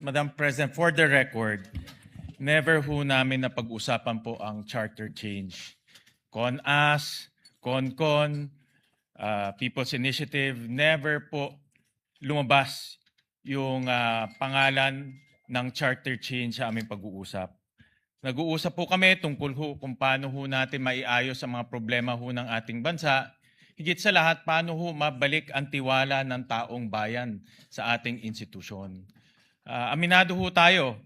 Madam President, for the record, never ho namin napag-usapan po ang charter change. CONAS, CONCON, People's Initiative, never po lumabas yung pangalan ng charter change sa aming pag-uusap. Nag-uusap po kami tungkol ho kung paano ho natin maiayos ang mga problema ho ng ating bansa. Higit sa lahat, paano ho mabalik ang tiwala ng taong bayan sa ating institusyon. Aminado ho tayo,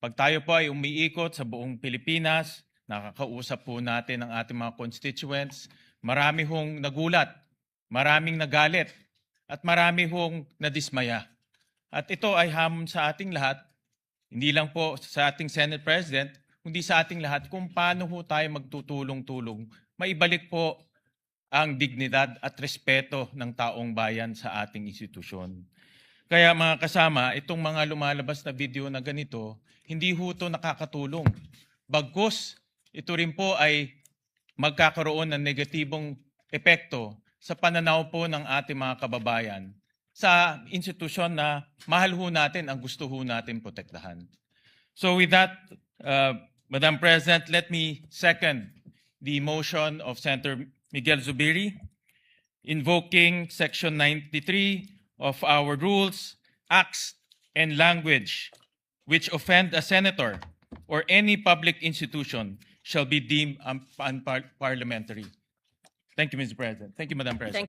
pag tayo po ay umiikot sa buong Pilipinas, nakakausap po natin ang ating mga constituents, marami hong nagulat, maraming nagalit, at marami hong nadismaya. At ito ay hamon sa ating lahat, hindi lang po sa ating Senate President, kundi sa ating lahat kung paano ho tayo magtutulong-tulong, maibalik po ang dignidad at respeto ng taong bayan sa ating institusyon. Kaya mga kasama, itong mga lumalabas na video na ganito, hindi ho ito nakakatulong. Bagkus, ito rin po ay magkakaroon ng negatibong epekto sa pananaw po ng ating mga kababayan sa institusyon na mahal ho natin ang gusto ho natin protektahan. So with that, Madam President, let me second the motion of Senator Miguel Zubiri, invoking Section 93 of our rules, acts, and language which offend a senator or any public institution shall be deemed unparliamentary. Thank you, Mr. President. Thank you, Madam President.